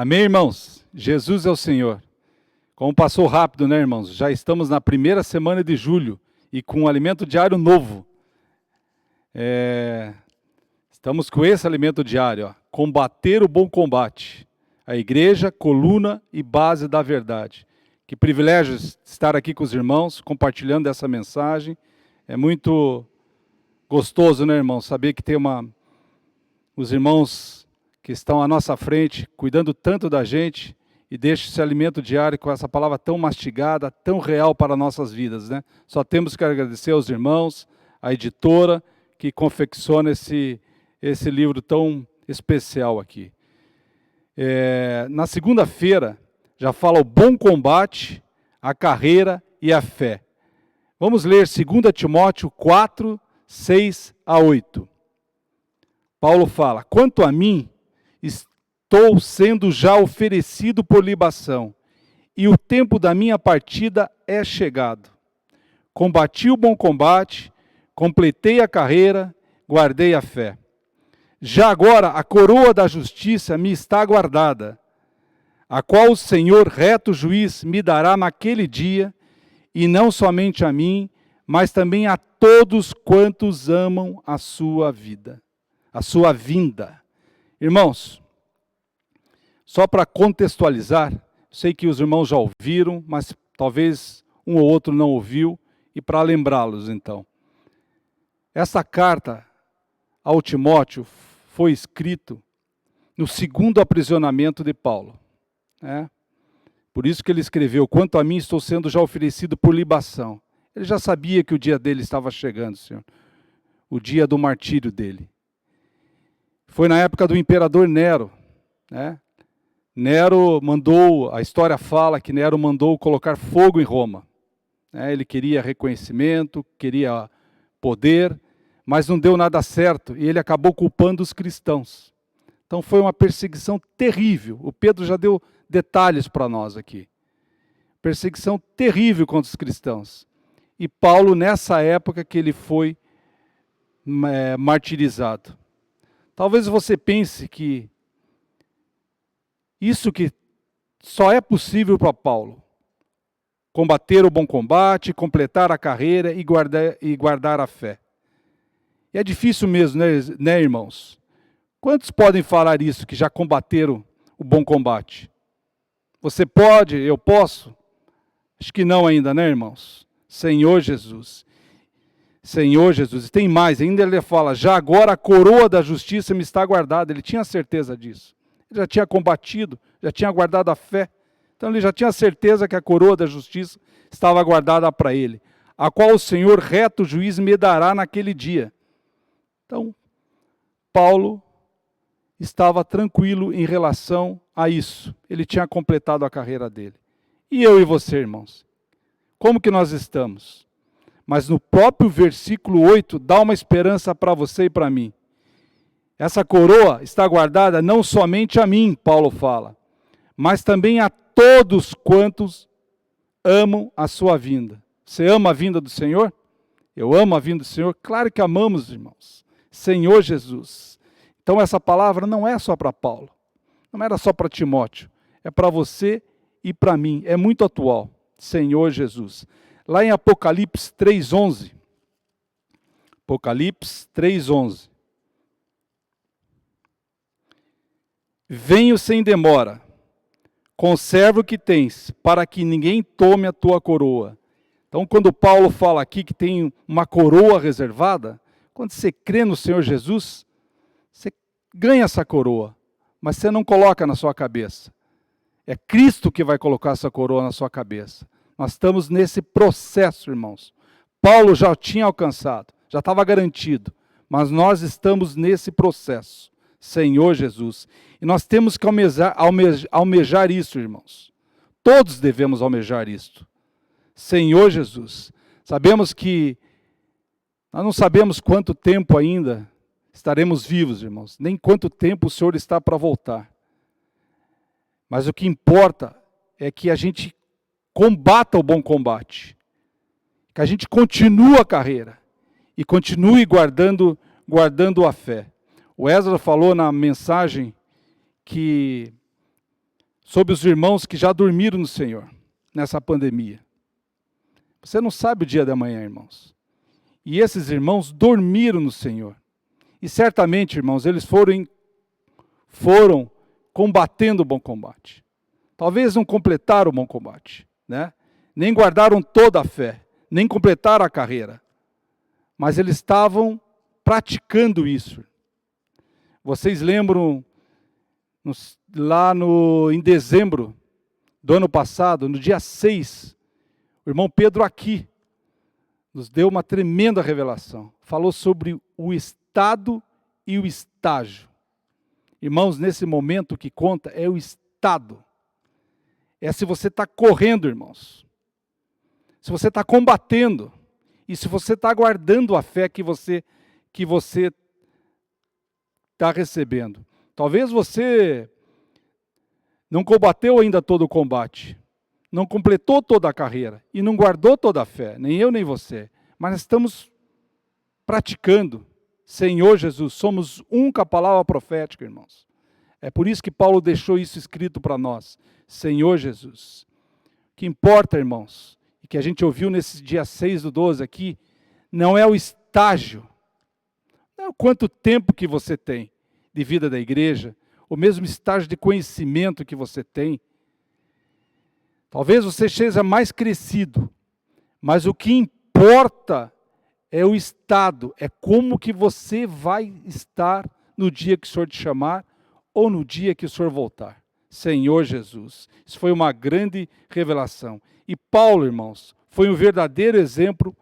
Amém, irmãos? Jesus é o Senhor. Como passou rápido, né, irmãos? Já estamos na primeira semana de julho e com um alimento diário novo. Estamos com esse alimento diário, ó, combater o bom combate. A igreja, coluna e base da verdade. Que privilégio estar aqui com os irmãos, compartilhando essa mensagem. É muito gostoso, né, irmãos? Saber que tem os irmãos que estão à nossa frente, cuidando tanto da gente, e deixa esse alimento diário com essa palavra tão mastigada, tão real para nossas vidas, né? Só temos que agradecer aos irmãos, à editora, que confecciona esse livro tão especial aqui. Na segunda-feira, já fala o bom combate, a carreira e a fé. Vamos ler 2 Timóteo 4, 6 a 8. Paulo fala: quanto a mim, estou sendo já oferecido por libação, e o tempo da minha partida é chegado. Combati o bom combate, completei a carreira, guardei a fé. Já agora a coroa da justiça me está guardada, a qual o Senhor, reto juiz, me dará naquele dia, e não somente a mim, mas também a todos quantos amam a sua vida, a sua vinda. Irmãos, só para contextualizar, sei que os irmãos já ouviram, mas talvez um ou outro não ouviu, e para lembrá-los então. Essa carta ao Timóteo foi escrito no segundo aprisionamento de Paulo. Por isso que ele escreveu: quanto a mim, estou sendo já oferecido por libação. Ele já sabia que o dia dele estava chegando, Senhor. O dia do martírio dele. Foi na época do imperador Nero, Nero mandou, a história fala que Nero mandou colocar fogo em Roma. Ele queria reconhecimento, queria poder, mas não deu nada certo e ele acabou culpando os cristãos. Então foi uma perseguição terrível. O Pedro já deu detalhes para nós aqui. Perseguição terrível contra os cristãos. E Paulo, nessa época que ele foi martirizado. Talvez você pense que isso que só é possível para Paulo: combater o bom combate, completar a carreira e guardar a fé. E é difícil mesmo, né, irmãos? Quantos podem falar isso, que já combateram o bom combate? Você pode, eu posso? Acho que não ainda, né, irmãos? Senhor Jesus. Senhor Jesus. E tem mais, ainda ele fala: já agora a coroa da justiça me está guardada. Ele tinha certeza disso. Ele já tinha combatido, já tinha guardado a fé. Então ele já tinha certeza que a coroa da justiça estava guardada para ele, a qual o Senhor, reto juiz, me dará naquele dia. Então, Paulo estava tranquilo em relação a isso. Ele tinha completado a carreira dele. E eu e você, irmãos? Como que nós estamos? Mas no próprio versículo 8, dá uma esperança para você e para mim. Essa coroa está guardada não somente a mim, Paulo fala, mas também a todos quantos amam a sua vinda. Você ama a vinda do Senhor? Eu amo a vinda do Senhor? Claro que amamos, irmãos. Senhor Jesus. Então essa palavra não é só para Paulo, não era só para Timóteo, é para você e para mim, é muito atual. Senhor Jesus. Lá em Apocalipse 3:11. Apocalipse 3:11. Venho sem demora, conserva o que tens, para que ninguém tome a tua coroa. Então, quando Paulo fala aqui que tem uma coroa reservada, quando você crê no Senhor Jesus, você ganha essa coroa, mas você não coloca na sua cabeça. É Cristo que vai colocar essa coroa na sua cabeça. Nós estamos nesse processo, irmãos. Paulo já tinha alcançado, já estava garantido, mas nós estamos nesse processo. Senhor Jesus. E nós temos que almejar isso, irmãos. Todos devemos almejar isto. Senhor Jesus. Sabemos que nós não sabemos quanto tempo ainda estaremos vivos, irmãos. Nem quanto tempo o Senhor está para voltar. Mas o que importa é que a gente combata o bom combate. Que a gente continue a carreira. E continue guardando a fé. O Ezra falou na mensagem que sobre os irmãos que já dormiram no Senhor, nessa pandemia. Você não sabe o dia da manhã, irmãos. E esses irmãos dormiram no Senhor. E certamente, irmãos, eles foram combatendo o bom combate. Talvez não completaram o bom combate, né? Nem guardaram toda a fé, nem completaram a carreira. Mas eles estavam praticando isso. Vocês lembram, em dezembro do ano passado, no dia 6, o irmão Pedro aqui nos deu uma tremenda revelação. Falou sobre o estado e o estágio. Irmãos, nesse momento o que conta é o estado. É se você está correndo, irmãos. Se você está combatendo. E se você está guardando a fé que você está recebendo. Talvez você não combateu ainda todo o combate. Não completou toda a carreira. E não guardou toda a fé. Nem eu, nem você. Mas estamos praticando. Senhor Jesus, somos um com a palavra profética, irmãos. É por isso que Paulo deixou isso escrito para nós. Senhor Jesus. O que importa, irmãos, e que a gente ouviu nesse dia 6/12 aqui, não é o estágio, não é o quanto tempo que você tem de vida da igreja, o mesmo estágio de conhecimento que você tem. Talvez você seja mais crescido, mas o que importa é o estado, é como que você vai estar no dia que o Senhor te chamar ou no dia que o Senhor voltar. Senhor Jesus. Isso foi uma grande revelação. E Paulo, irmãos, foi um verdadeiro exemplo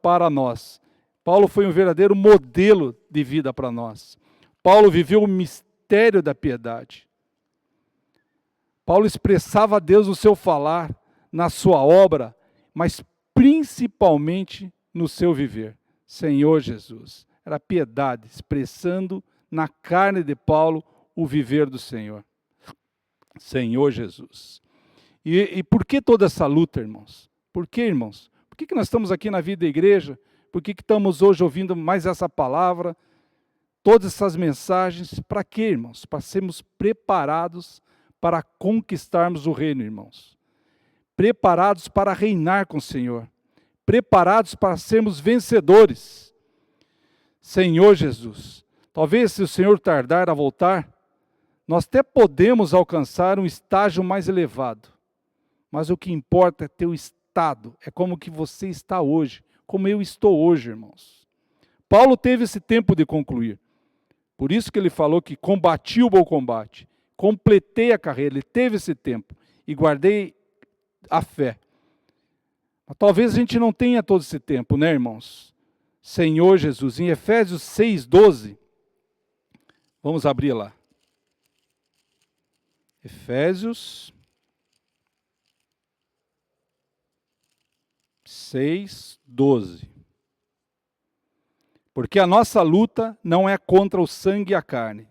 para nós. Paulo foi um verdadeiro modelo de vida para nós. Paulo viveu o mistério da piedade. Paulo expressava a Deus no seu falar, na sua obra, mas principalmente no seu viver. Senhor Jesus. Era piedade, expressando na carne de Paulo o viver do Senhor. Senhor Jesus. E por que toda essa luta, irmãos? Por que, irmãos? Por que nós estamos aqui na vida da igreja? Por que estamos hoje ouvindo mais essa palavra? Todas essas mensagens, para quê, irmãos? Para sermos preparados para conquistarmos o reino, irmãos. Preparados para reinar com o Senhor. Preparados para sermos vencedores. Senhor Jesus. Talvez se o Senhor tardar a voltar, nós até podemos alcançar um estágio mais elevado. Mas o que importa é ter o estado. É como que você está hoje. Como eu estou hoje, irmãos. Paulo teve esse tempo de concluir. Por isso que ele falou que combati o bom combate. Completei a carreira. Ele teve esse tempo. E guardei a fé. Mas talvez a gente não tenha todo esse tempo, né, irmãos? Senhor Jesus. Em Efésios 6:12. Vamos abrir lá. Efésios 6:12. Porque a nossa luta não é contra o sangue e a carne,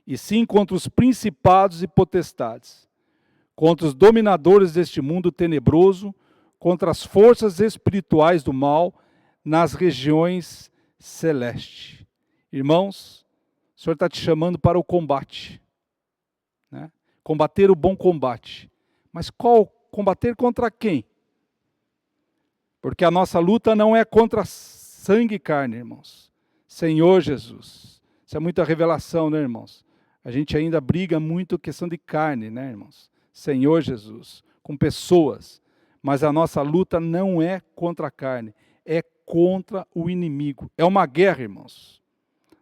e sim contra os principados e potestades, contra os dominadores deste mundo tenebroso, contra as forças espirituais do mal nas regiões celestes. Irmãos, o Senhor está te chamando para o combate, né? Combater o bom combate. Mas combater contra quem? Porque a nossa luta não é contra sangue e carne, irmãos. Senhor Jesus. Isso é muita revelação, né, irmãos? A gente ainda briga muito questão de carne, né, irmãos? Senhor Jesus. Com pessoas. Mas a nossa luta não é contra a carne. É contra o inimigo. É uma guerra, irmãos.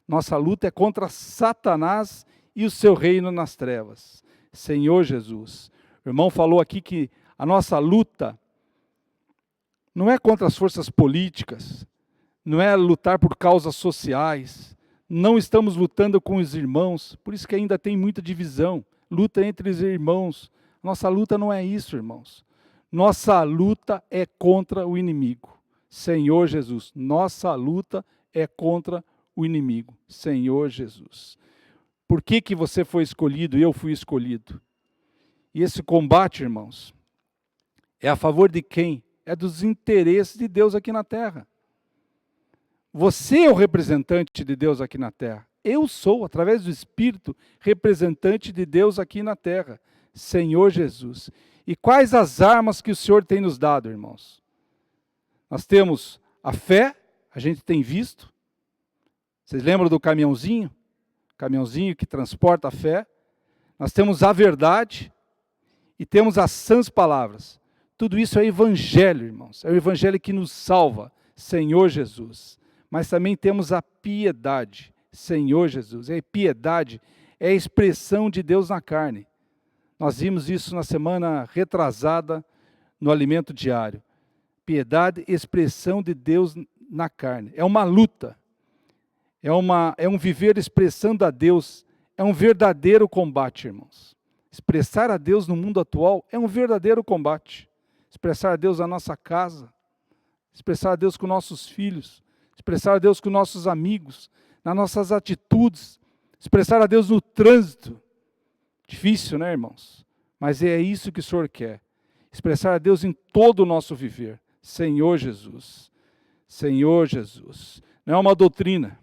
Nossa luta é contra Satanás e o seu reino nas trevas. Senhor Jesus. O irmão falou aqui que a nossa luta não é contra as forças políticas, não é lutar por causas sociais, não estamos lutando com os irmãos, por isso que ainda tem muita divisão, luta entre os irmãos. Nossa luta não é isso, irmãos. Nossa luta é contra o inimigo. Senhor Jesus, nossa luta é contra o inimigo. Senhor Jesus. Por que você foi escolhido e eu fui escolhido? E esse combate, irmãos, é a favor de quem? É dos interesses de Deus aqui na terra. Você é o representante de Deus aqui na terra. Eu sou, através do Espírito, representante de Deus aqui na terra. Senhor Jesus. E quais as armas que o Senhor tem nos dado, irmãos? Nós temos a fé, a gente tem visto. Vocês lembram do caminhãozinho? Caminhãozinho que transporta a fé. Nós temos a verdade e temos as sãs palavras. Tudo isso é evangelho, irmãos. É o evangelho que nos salva, Senhor Jesus. Mas também temos a piedade, Senhor Jesus. E a piedade é a expressão de Deus na carne. Nós vimos isso na semana retrasada no alimento diário. Piedade, expressão de Deus na carne. É uma luta. É um viver expressando a Deus. É um verdadeiro combate, irmãos. Expressar a Deus no mundo atual é um verdadeiro combate. Expressar a Deus na nossa casa. Expressar a Deus com nossos filhos. Expressar a Deus com nossos amigos. Nas nossas atitudes. Expressar a Deus no trânsito. Difícil, né, irmãos? Mas é isso que o Senhor quer. Expressar a Deus em todo o nosso viver. Senhor Jesus. Senhor Jesus. Não é uma doutrina.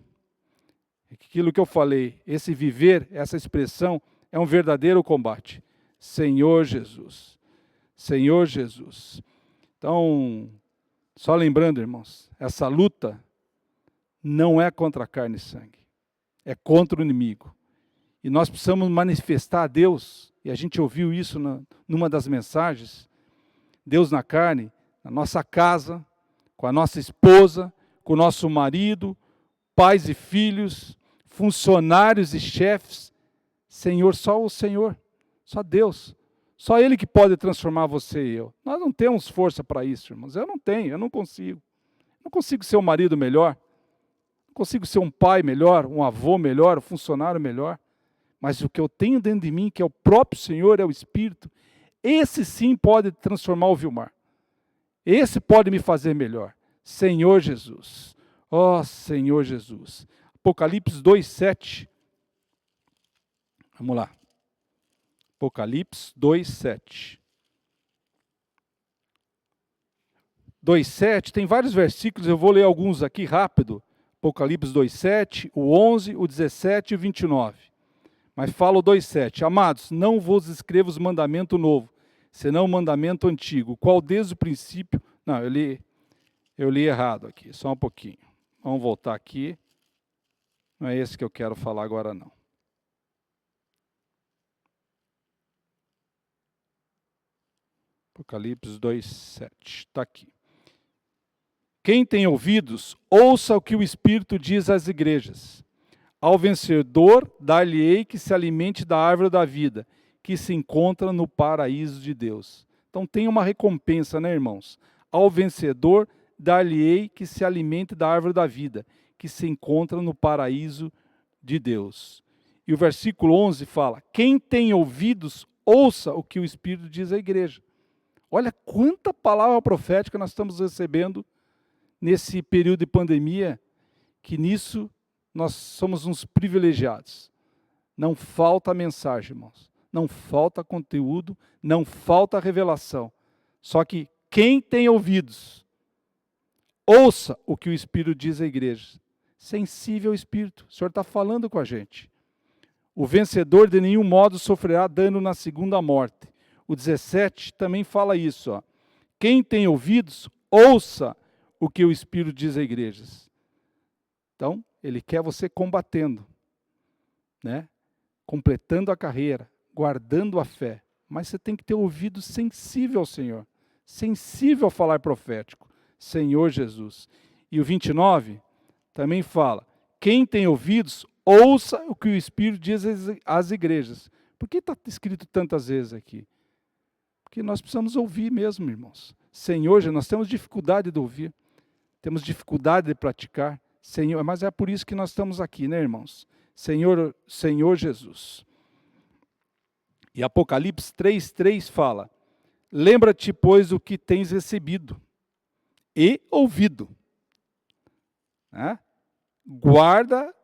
Aquilo que eu falei, esse viver, essa expressão, é um verdadeiro combate. Senhor Jesus. Senhor Jesus. Então, só lembrando, irmãos, essa luta não é contra a carne e sangue. É contra o inimigo. E nós precisamos manifestar a Deus, e a gente ouviu isso numa das mensagens, Deus na carne, na nossa casa, com a nossa esposa, com o nosso marido, pais e filhos, funcionários e chefes. Senhor, só o Senhor, só Deus. Só Ele que pode transformar você e eu. Nós não temos força para isso, irmãos. Eu não tenho, eu não consigo. Não consigo ser um marido melhor. Não consigo ser um pai melhor, um avô melhor, um funcionário melhor. Mas o que eu tenho dentro de mim, que é o próprio Senhor, é o Espírito, esse sim pode transformar o Vilmar. Esse pode me fazer melhor. Senhor Jesus. Ó Senhor Jesus. Apocalipse 2:7. Vamos lá. Apocalipse 2:7. 2:7, tem vários versículos, eu vou ler alguns aqui rápido. Apocalipse 2:7, o 11, o 17 e o 29. Mas fala o 2:7. Amados, não vos escrevo os mandamento novo, senão o mandamento antigo, qual desde o princípio... Não, eu li errado aqui, só um pouquinho. Vamos voltar aqui. Não é esse que eu quero falar agora, não. Apocalipse 2:7, está aqui. Quem tem ouvidos, ouça o que o Espírito diz às igrejas. Ao vencedor, dar-lhe-ei que se alimente da árvore da vida, que se encontra no paraíso de Deus. Então tem uma recompensa, né, irmãos? Ao vencedor, dar-lhe-ei que se alimente da árvore da vida, que se encontra no paraíso de Deus. E o versículo 11 fala, quem tem ouvidos, ouça o que o Espírito diz à igreja. Olha quanta palavra profética nós estamos recebendo nesse período de pandemia, que nisso nós somos uns privilegiados. Não falta mensagem, irmãos. Não falta conteúdo, não falta revelação. Só que quem tem ouvidos, ouça o que o Espírito diz à igreja. Sensível ao Espírito. O Senhor está falando com a gente. O vencedor de nenhum modo sofrerá dano na segunda morte. O 17 também fala isso. Ó. Quem tem ouvidos, ouça o que o Espírito diz à igreja. Então, ele quer você combatendo, né? Completando a carreira, guardando a fé. Mas você tem que ter ouvido sensível ao Senhor, sensível ao falar profético. Senhor Jesus. E o 29 também fala, quem tem ouvidos, ouça o que o Espírito diz às igrejas. Por que está escrito tantas vezes aqui? Porque nós precisamos ouvir mesmo, irmãos. Senhor, nós temos dificuldade de ouvir, temos dificuldade de praticar. Senhor, mas é por isso que nós estamos aqui, né, irmãos? Senhor, Senhor Jesus. E Apocalipse 3:3 fala, lembra-te, pois, o que tens recebido e ouvido. Né? Guarda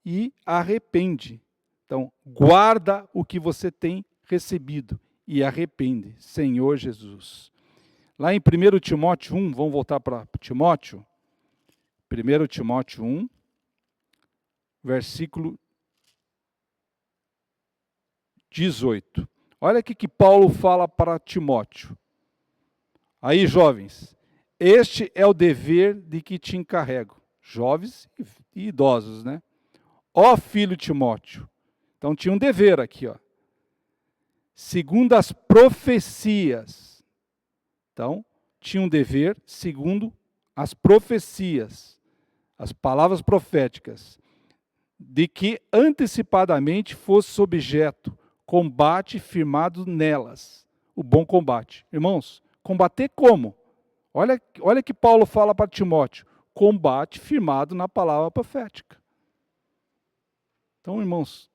e arrepende. Então, guarda o que você tem recebido e arrepende, Senhor Jesus. Lá em 1 Timóteo 1, vamos voltar para Timóteo. 1 Timóteo 1, versículo 18. Olha o que Paulo fala para Timóteo. Aí, jovens, este é o dever de que te encarrego. Jovens e idosos, né? Ó filho Timóteo. Então tinha um dever aqui, ó. Segundo as profecias. Então, tinha um dever segundo as profecias, as palavras proféticas, de que antecipadamente fosse objeto combate firmado nelas, o bom combate. Irmãos, combater como? Olha que Paulo fala para Timóteo, combate firmado na palavra profética. Então, irmãos,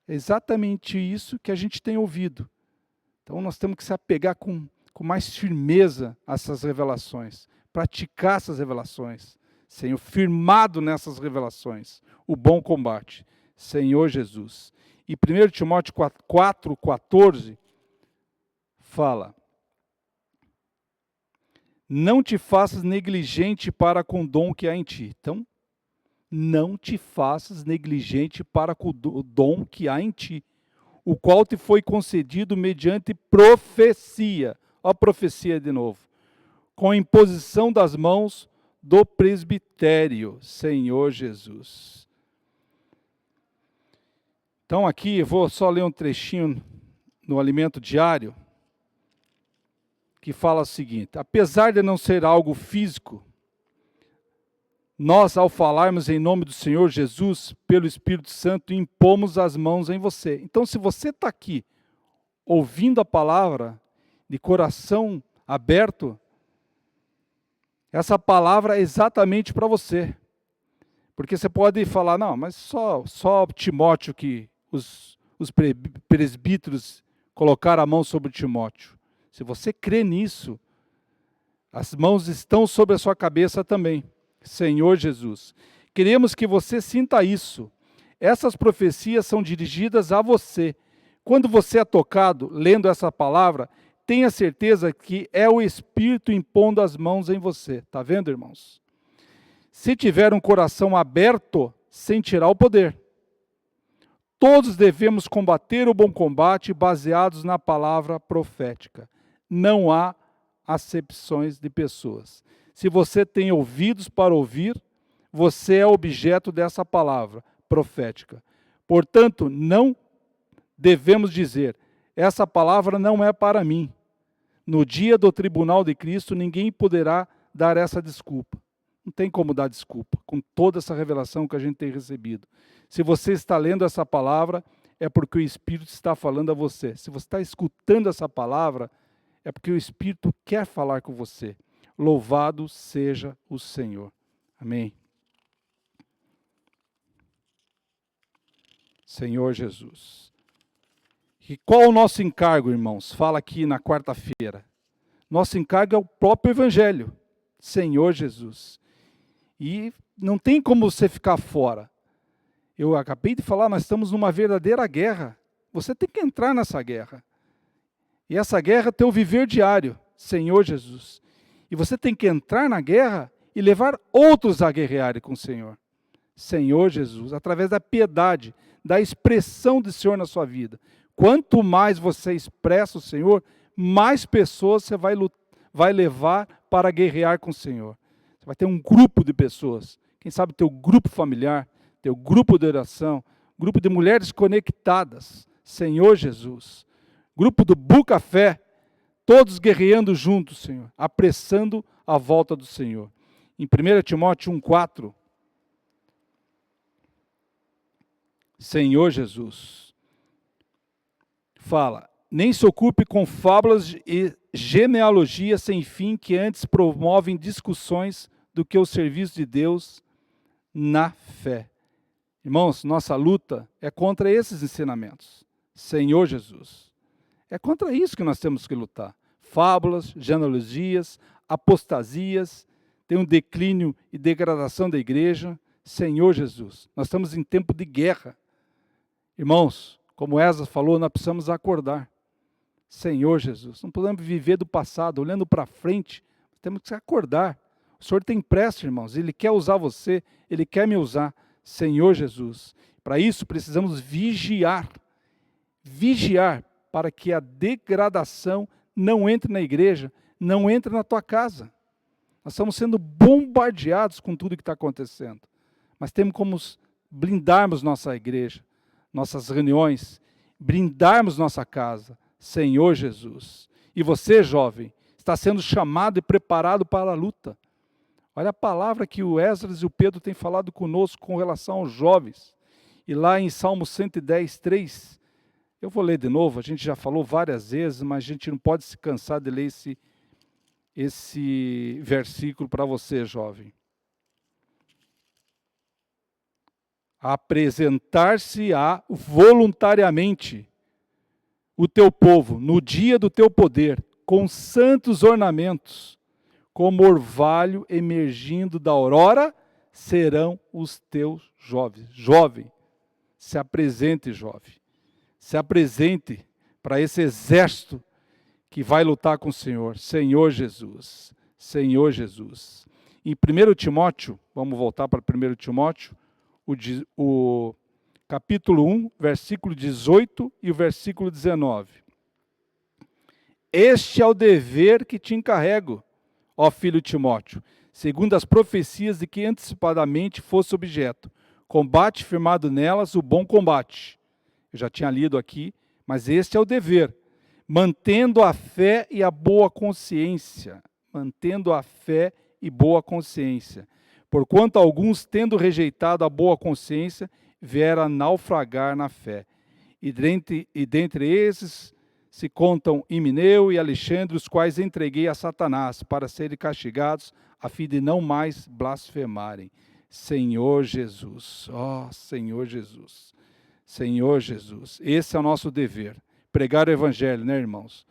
é exatamente isso que a gente tem ouvido. Então, nós temos que se apegar com mais firmeza a essas revelações, praticar essas revelações, Senhor, firmado nessas revelações, o bom combate, Senhor Jesus. E 1 Timóteo 4,14 fala: não te faças negligente para com o dom que há em ti. Então, não te faças negligente para com o dom que há em ti, o qual te foi concedido mediante profecia. Olha a profecia de novo. Com a imposição das mãos do presbitério, Senhor Jesus. Então aqui, eu vou só ler um trechinho no alimento diário, que fala o seguinte: apesar de não ser algo físico, nós, ao falarmos em nome do Senhor Jesus, pelo Espírito Santo, impomos as mãos em você. Então, se você está aqui, ouvindo a palavra, de coração aberto, essa palavra é exatamente para você. Porque você pode falar, não, mas só Timóteo que os presbíteros colocaram a mão sobre Timóteo. Se você crê nisso, as mãos estão sobre a sua cabeça também. Senhor Jesus. Queremos que você sinta isso. Essas profecias são dirigidas a você. Quando você é tocado, lendo essa palavra, tenha certeza que é o Espírito impondo as mãos em você. Está vendo, irmãos? Se tiver um coração aberto, sentirá o poder. Todos devemos combater o bom combate baseados na palavra profética. Não há acepções de pessoas. Se você tem ouvidos para ouvir, você é objeto dessa palavra profética. Portanto, não devemos dizer, essa palavra não é para mim. No dia do tribunal de Cristo, ninguém poderá dar essa desculpa. Não tem como dar desculpa, com toda essa revelação que a gente tem recebido. Se você está lendo essa palavra, é porque o Espírito está falando a você. Se você está escutando essa palavra, é porque o Espírito quer falar com você. Louvado seja o Senhor. Amém. Senhor Jesus. E qual o nosso encargo, irmãos? Fala aqui na quarta-feira. Nosso encargo é o próprio Evangelho. Senhor Jesus. E não tem como você ficar fora. Eu acabei de falar, nós estamos numa verdadeira guerra. Você tem que entrar nessa guerra. E essa guerra é teu viver diário, Senhor Jesus. E você tem que entrar na guerra e levar outros a guerrearem com o Senhor. Senhor Jesus, através da piedade, da expressão do Senhor na sua vida. Quanto mais você expressa o Senhor, mais pessoas você vai levar para guerrear com o Senhor. Você vai ter um grupo de pessoas. Quem sabe teu grupo familiar, teu grupo de oração, grupo de mulheres conectadas. Senhor Jesus. Grupo do Bucafé. Todos guerreando juntos, Senhor, apressando a volta do Senhor. Em 1 Timóteo 1,4, Senhor Jesus, fala, nem se ocupe com fábulas e genealogias sem fim que antes promovem discussões do que o serviço de Deus na fé. Irmãos, nossa luta é contra esses ensinamentos. Senhor Jesus. É contra isso que nós temos que lutar. Fábulas, genealogias, apostasias, tem um declínio e degradação da igreja. Senhor Jesus, nós estamos em tempo de guerra. Irmãos, como Esdras falou, nós precisamos acordar. Senhor Jesus, não podemos viver do passado, olhando para frente, temos que acordar. O Senhor tem pressa, irmãos, Ele quer usar você, Ele quer me usar. Senhor Jesus, para isso precisamos vigiar. Vigiar. para que a degradação não entre na igreja, não entre na tua casa. Nós estamos sendo bombardeados com tudo que está acontecendo. Mas temos como blindarmos nossa igreja, nossas reuniões, blindarmos nossa casa, Senhor Jesus. E você, jovem, está sendo chamado e preparado para a luta. Olha a palavra que o Esdras e o Pedro têm falado conosco com relação aos jovens. E lá em Salmo 110, 3, eu vou ler de novo, a gente já falou várias vezes, mas a gente não pode se cansar de ler esse versículo para você, jovem. Apresentar-se-á voluntariamente o teu povo no dia do teu poder, com santos ornamentos, como orvalho emergindo da aurora, serão os teus jovens. Jovem, se apresente, jovem. Se apresente para esse exército que vai lutar com o Senhor. Senhor Jesus. Senhor Jesus. Em 1 Timóteo, vamos voltar para 1 Timóteo, o capítulo 1, versículo 18 e o versículo 19. Este é o dever que te encarrego, ó filho Timóteo, segundo as profecias de que antecipadamente fosse objeto. Combate firmado nelas o bom combate. Eu já tinha lido aqui, mas este é o dever. Mantendo a fé e a boa consciência. Mantendo a fé e boa consciência. Porquanto alguns, tendo rejeitado a boa consciência, vieram a naufragar na fé. E dentre esses se contam Himeneu e Alexandre, os quais entreguei a Satanás, para serem castigados, a fim de não mais blasfemarem. Senhor Jesus, ó Senhor Jesus, Senhor Jesus, esse é o nosso dever, pregar o Evangelho, né, irmãos?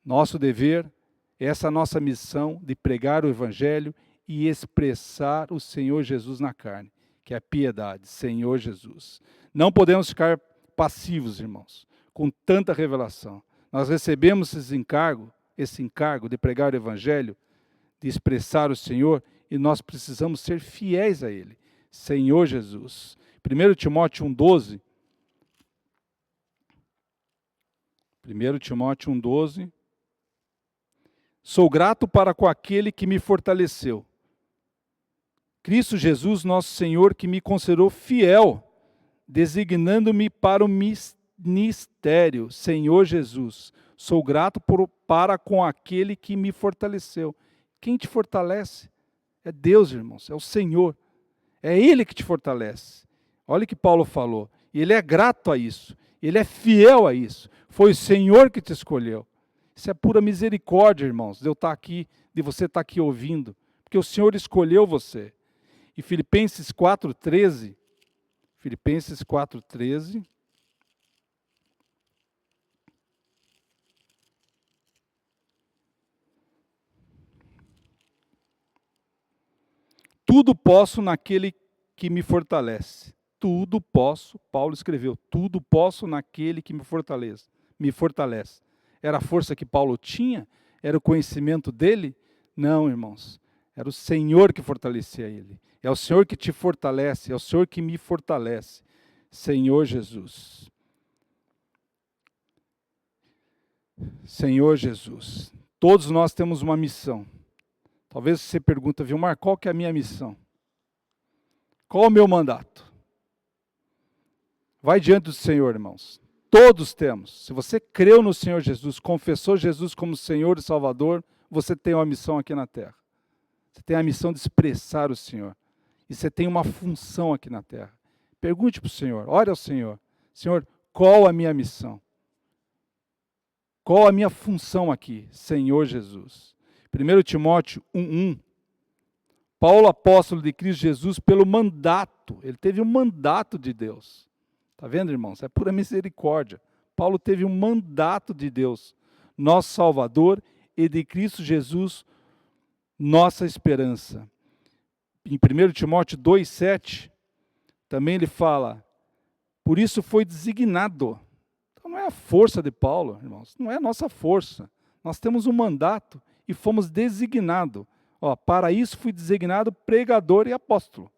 Nosso dever, essa é a nossa missão de pregar o Evangelho e expressar o Senhor Jesus na carne, que é a piedade, Senhor Jesus. Não podemos ficar passivos, irmãos, com tanta revelação. Nós recebemos esse encargo de pregar o Evangelho, de expressar o Senhor, e nós precisamos ser fiéis a Ele. Senhor Jesus. 1 Timóteo 1,12. 1 Timóteo 1,12. Sou grato para com aquele que me fortaleceu. Cristo Jesus, nosso Senhor, que me considerou fiel, designando-me para o ministério. Senhor Jesus, sou grato para com aquele que me fortaleceu. Quem te fortalece? É Deus, irmãos, é o Senhor. É Ele que te fortalece. Olha o que Paulo falou. E Ele é grato a isso. Ele é fiel a isso. Foi o Senhor que te escolheu. Isso é pura misericórdia, irmãos, de eu estar aqui, de você estar aqui ouvindo. Porque o Senhor escolheu você. E Filipenses 4,13. Filipenses 4,13. Tudo posso naquele que me fortalece. Tudo posso, Paulo escreveu, tudo posso naquele que me fortalece. Era a força que Paulo tinha? Era o conhecimento dele? Não, irmãos. Era o Senhor que fortalecia ele. É o Senhor que te fortalece, é o Senhor que me fortalece. Senhor Jesus. Senhor Jesus. Todos nós temos uma missão. Talvez você pergunta, Vilmar, qual que é a minha missão? Qual o meu mandato? Vai diante do Senhor, irmãos. Todos temos. Se você creu no Senhor Jesus, confessou Jesus como Senhor e Salvador, você tem uma missão aqui na terra. Você tem a missão de expressar o Senhor. E você tem uma função aqui na terra. Pergunte para o Senhor, ore ao Senhor. Senhor, qual a minha missão? Qual a minha função aqui? Senhor Jesus. 1 Timóteo 1,1. Paulo, apóstolo de Cristo Jesus, pelo mandato. Ele teve um mandato de Deus. Está vendo, irmãos? É pura misericórdia. Paulo teve um mandato de Deus, nosso Salvador, e de Cristo Jesus, nossa esperança. Em 1 Timóteo 2,7, também ele fala, por isso foi designado. Então não é a força de Paulo, irmãos, não é a nossa força. Nós temos um mandato e fomos designados. Para isso fui designado pregador e apóstolo.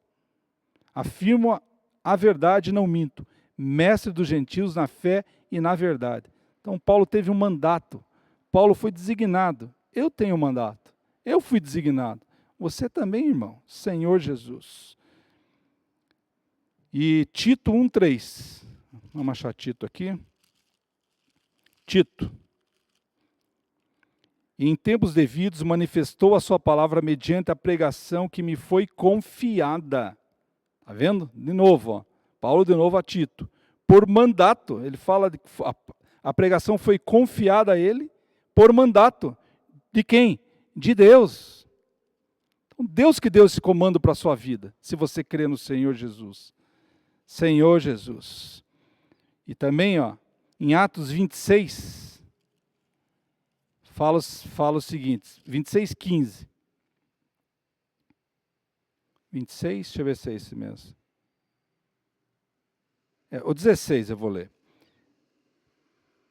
Afirmo a verdade e não minto. Mestre dos gentios na fé e na verdade. Então, Paulo teve um mandato. Paulo foi designado. Eu tenho um mandato. Eu fui designado. Você também, irmão. Senhor Jesus. E Tito 1:3. Vamos achar Tito aqui. Tito. E em tempos devidos manifestou a sua palavra mediante a pregação que me foi confiada. Está vendo? De novo, ó. Paulo de novo a Tito. Por mandato. Ele fala de a pregação foi confiada a ele por mandato. De quem? De Deus. Então, Deus que deu esse comando para a sua vida, se você crê no Senhor Jesus. Senhor Jesus. E também, ó, em Atos 26, fala o seguinte, 26:15. 26, deixa eu ver se é esse mesmo. O 16 eu vou ler.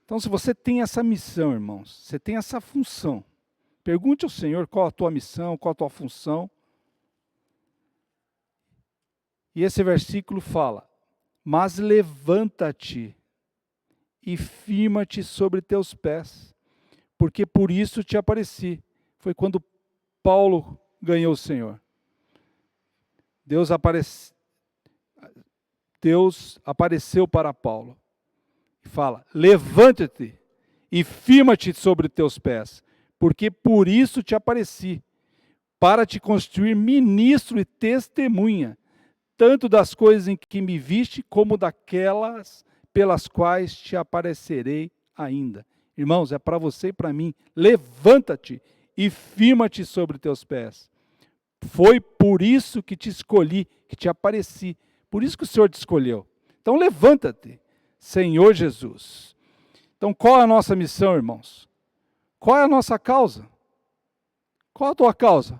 Então, se você tem essa missão, irmãos, você tem essa função, pergunte ao Senhor qual a tua missão, qual a tua função. E esse versículo fala, mas levanta-te e firma-te sobre teus pés, porque por isso te apareci. Foi quando Paulo ganhou o Senhor. Deus apareceu para Paulo. E fala, levanta-te e firma-te sobre teus pés, porque por isso te apareci, para te constituir ministro e testemunha, tanto das coisas em que me viste, como daquelas pelas quais te aparecerei ainda. Irmãos, é para você e para mim. Levanta-te e firma-te sobre teus pés. Foi por isso que te escolhi, que te apareci. Por isso que o Senhor te escolheu. Então levanta-te, Senhor Jesus. Então qual é a nossa missão, irmãos? Qual é a nossa causa? Qual a tua causa?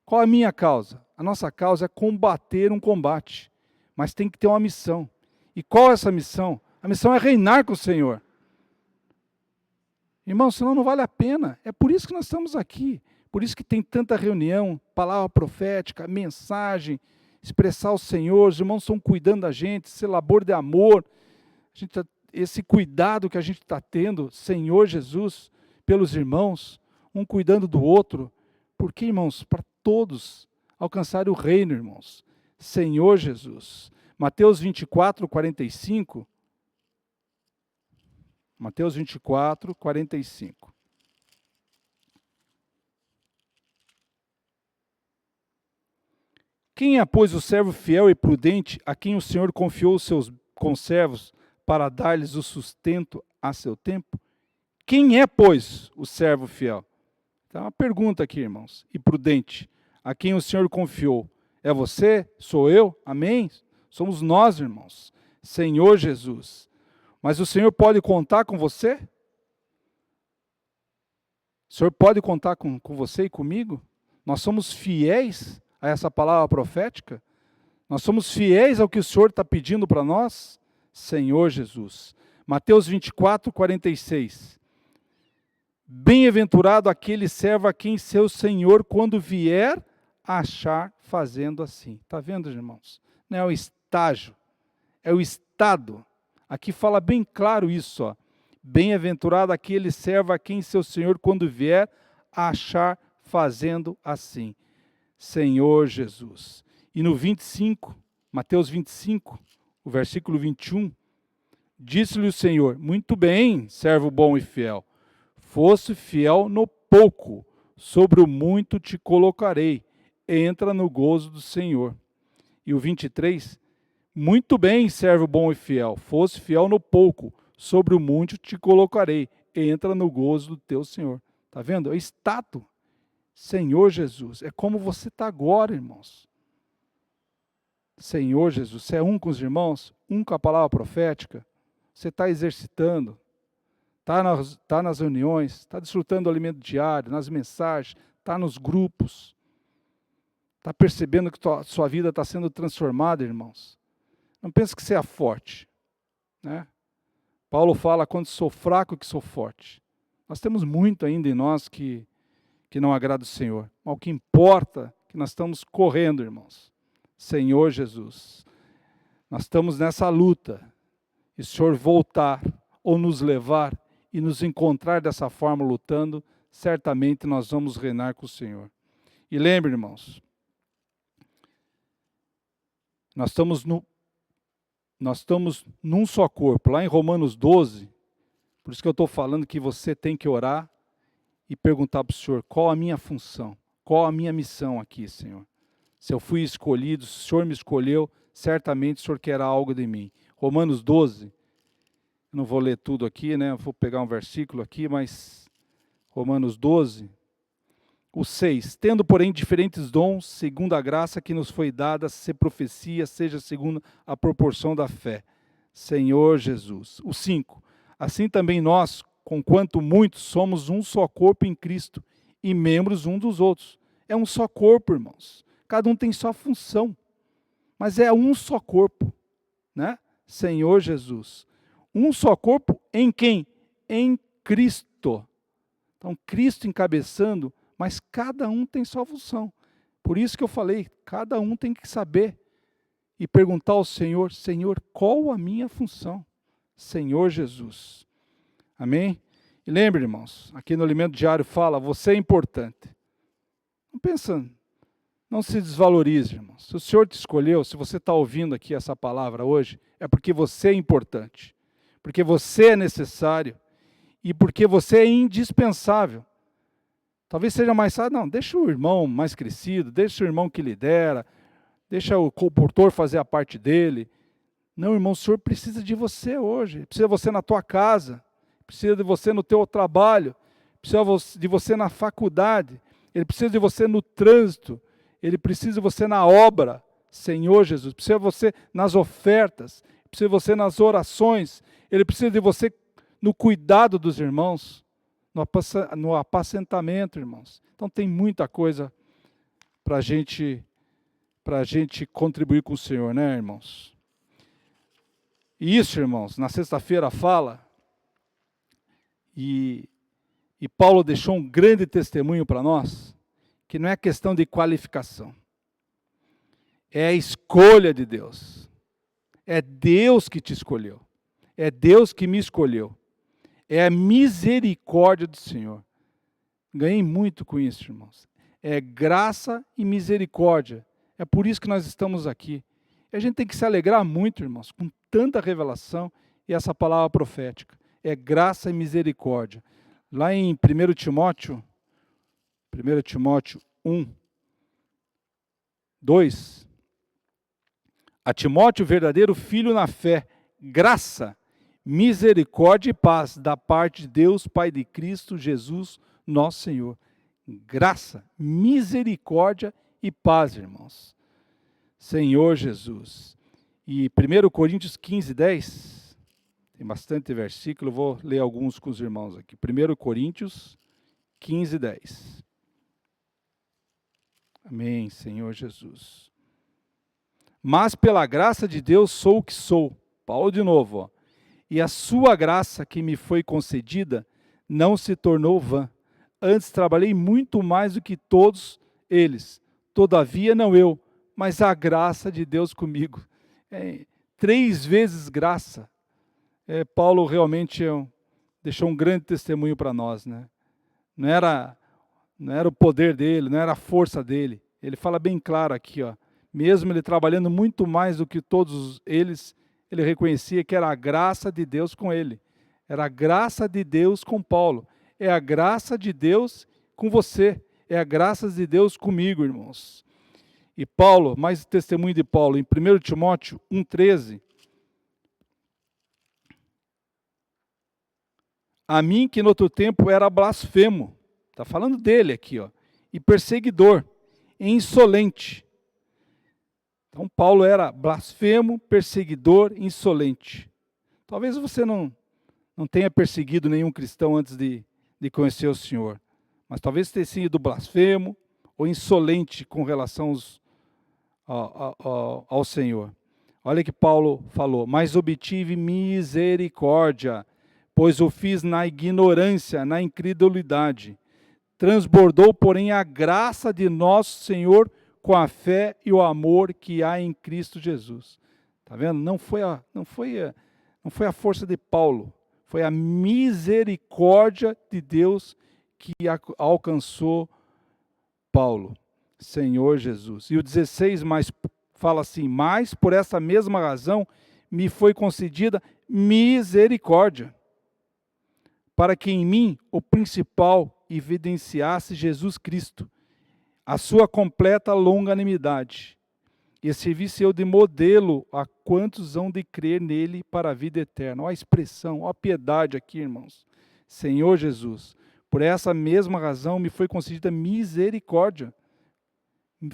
Qual a minha causa? A nossa causa é combater um combate, mas tem que ter uma missão. E qual é essa missão? A missão é reinar com o Senhor. Irmão, senão não vale a pena. É por isso que nós estamos aqui. Por isso que tem tanta reunião, palavra profética, mensagem, expressar o Senhor. Os irmãos estão cuidando da gente, esse labor de amor, esse cuidado que a gente está tendo, Senhor Jesus, pelos irmãos, um cuidando do outro. Por quê, irmãos? Para todos alcançarem o reino, irmãos. Senhor Jesus. Mateus 24:45. Mateus 24:45. Quem é, pois, o servo fiel e prudente, a quem o Senhor confiou os seus conservos para dar-lhes o sustento a seu tempo? Quem é, pois, o servo fiel? Então, uma pergunta aqui, irmãos. E prudente, a quem o Senhor confiou? É você? Sou eu? Amém? Somos nós, irmãos. Senhor Jesus. Mas o Senhor pode contar com você? O Senhor pode contar com você e comigo? Nós somos fiéis a essa palavra profética? Nós somos fiéis ao que o Senhor está pedindo para nós? Senhor Jesus. Mateus 24:46. Bem-aventurado aquele servo a quem seu Senhor, quando vier, achar fazendo assim. Está vendo, irmãos? Não é o estágio, é o estado. Aqui fala bem claro isso, ó. Bem-aventurado aquele servo a quem seu Senhor, quando vier, achar fazendo assim. Senhor Jesus. E no 25, Mateus 25, o versículo 21, disse-lhe o Senhor, muito bem, servo bom e fiel, fosse fiel no pouco, sobre o muito te colocarei, entra no gozo do Senhor. E o 23, muito bem, servo bom e fiel, fosse fiel no pouco, sobre o muito te colocarei, entra no gozo do teu Senhor. Está vendo? É status. Senhor Jesus, é como você está agora, irmãos. Senhor Jesus, você é um com os irmãos, um com a palavra profética, você está exercitando, está nas reuniões, está desfrutando do alimento diário, nas mensagens, está nos grupos, está percebendo que sua vida está sendo transformada, irmãos. Não pense que você é forte, né? Paulo fala, quando sou fraco que sou forte. Nós temos muito ainda em nós que não agrada o Senhor. Mas o que importa é que nós estamos correndo, irmãos. Senhor Jesus, nós estamos nessa luta. E se o Senhor voltar, ou nos levar e nos encontrar dessa forma lutando, certamente nós vamos reinar com o Senhor. E lembre, irmãos, nós estamos num só corpo. Lá em Romanos 12, por isso que eu estou falando que você tem que orar e perguntar para o Senhor, qual a minha função? Qual a minha missão aqui, Senhor? Se eu fui escolhido, se o Senhor me escolheu, certamente o Senhor quer algo de mim. Romanos 12, não vou ler tudo aqui, né? Vou pegar um versículo aqui, mas Romanos 12, o 6. Tendo, porém, diferentes dons, segundo a graça que nos foi dada, se profecia, seja segundo a proporção da fé. Senhor Jesus. O 5. Assim também nós, conquanto muitos, somos um só corpo em Cristo e membros um dos outros. É um só corpo, irmãos. Cada um tem sua função, mas é um só corpo, né? Senhor Jesus. Um só corpo em quem? Em Cristo. Então, Cristo encabeçando, mas cada um tem sua função. Por isso que eu falei, cada um tem que saber e perguntar ao Senhor, Senhor, qual a minha função? Senhor Jesus. Amém? E lembre, irmãos, aqui no Alimento Diário fala, você é importante. Não pensa, não se desvalorize, irmãos. Se o Senhor te escolheu, se você está ouvindo aqui essa palavra hoje, é porque você é importante. Porque você é necessário. E porque você é indispensável. Talvez seja mais fácil, não, deixa o irmão mais crescido, deixa o irmão que lidera, deixa o comportor fazer a parte dele. Não, irmão, o Senhor precisa de você hoje, precisa de você na tua casa, precisa de você no teu trabalho, precisa de você na faculdade, Ele precisa de você no trânsito, Ele precisa de você na obra, Senhor Jesus, precisa de você nas ofertas, precisa de você nas orações, Ele precisa de você no cuidado dos irmãos, no apacentamento, irmãos. Então tem muita coisa para a gente contribuir com o Senhor, né, irmãos? E isso, irmãos, na sexta-feira fala, e Paulo deixou um grande testemunho para nós, que não é questão de qualificação, é a escolha de Deus. É Deus que te escolheu, é Deus que me escolheu, é a misericórdia do Senhor. Ganhei muito com isso, irmãos. É graça e misericórdia, é por isso que nós estamos aqui. E a gente tem que se alegrar muito, irmãos, com tanta revelação e essa palavra profética. É graça e misericórdia. Lá em 1 Timóteo 1, 2, a Timóteo, verdadeiro filho na fé, graça, misericórdia e paz da parte de Deus, Pai de Cristo Jesus, nosso Senhor. Graça, misericórdia e paz, irmãos. Senhor Jesus. E 1 Coríntios 15, 10, tem bastante versículo, vou ler alguns com os irmãos aqui. 1 Coríntios 15, 10. Amém, Senhor Jesus. Mas pela graça de Deus sou o que sou. Paulo de novo, ó. E a sua graça que me foi concedida não se tornou vã. Antes trabalhei muito mais do que todos eles. Todavia não eu, mas a graça de Deus comigo. 3 vezes graça. Paulo realmente deixou um grande testemunho para nós, né? Não era o poder dele, não era a força dele. Ele fala bem claro aqui, ó. Mesmo ele trabalhando muito mais do que todos eles, ele reconhecia que era a graça de Deus com ele. Era a graça de Deus com Paulo. É a graça de Deus com você. É a graça de Deus comigo, irmãos. E Paulo, mais testemunho de Paulo, em 1 Timóteo 1,13. A mim que no outro tempo era blasfemo. Está falando dele aqui, ó. E perseguidor, e insolente. Então Paulo era blasfemo, perseguidor, insolente. Talvez você não tenha perseguido nenhum cristão antes de conhecer o Senhor. Mas talvez tenha sido blasfemo ou insolente com relação ao Senhor. Olha que Paulo falou, mas obtive misericórdia, pois o fiz na ignorância, na incredulidade. Transbordou, porém, a graça de nosso Senhor com a fé e o amor que há em Cristo Jesus. Está vendo? Não foi a força de Paulo, Foi a misericórdia de Deus que alcançou Paulo, Senhor Jesus. E o 16 mais fala assim: mas por essa mesma razão me foi concedida misericórdia, para que em mim o principal evidenciasse Jesus Cristo, a sua completa longanimidade, e servisse eu de modelo a quantos hão de crer nele para a vida eterna. Olha a expressão, olha a piedade aqui, irmãos. Senhor Jesus, por essa mesma razão me foi concedida misericórdia.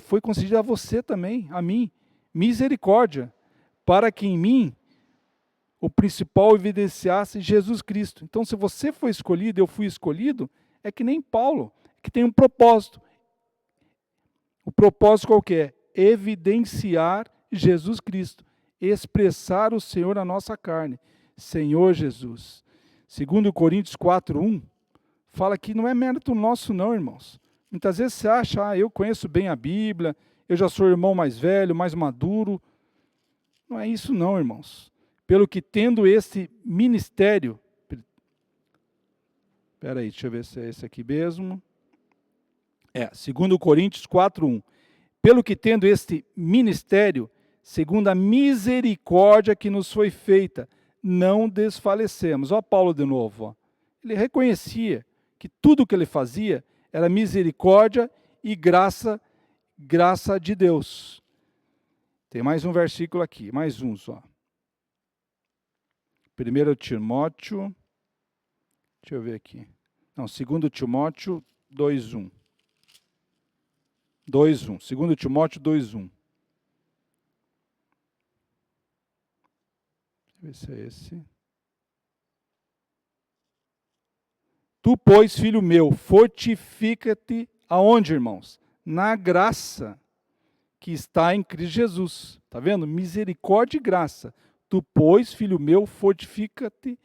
Foi concedida a você também, a mim, misericórdia, para que em mim o principal evidenciasse Jesus Cristo. Então, se você foi escolhido, eu fui escolhido, é que nem Paulo, que tem um propósito. O propósito qual que é? Evidenciar Jesus Cristo, expressar o Senhor na nossa carne. Senhor Jesus. 2 Coríntios 4:1, fala que não é mérito nosso não, irmãos. Muitas vezes você acha, eu conheço bem a Bíblia, eu já sou irmão mais velho, mais maduro. Não é isso não, irmãos. Pelo que tendo esse ministério, espera aí, deixa eu ver se é esse aqui mesmo. 2 Coríntios 4:1. Pelo que tendo este ministério, segundo a misericórdia que nos foi feita, não desfalecemos. Olha Paulo de novo. Ó. Ele reconhecia que tudo o que ele fazia era misericórdia e graça de Deus. Tem mais um versículo aqui, mais um só. 1 Timóteo, deixa eu ver aqui. Não, 2 Timóteo 2:1. 2:1. 2 Timóteo 2:1. Deixa eu ver se é esse. Tu, pois, filho meu, fortifica-te aonde, irmãos? Na graça que está em Cristo Jesus. Está vendo? Misericórdia e graça. Tu, pois, filho meu, fortifica-te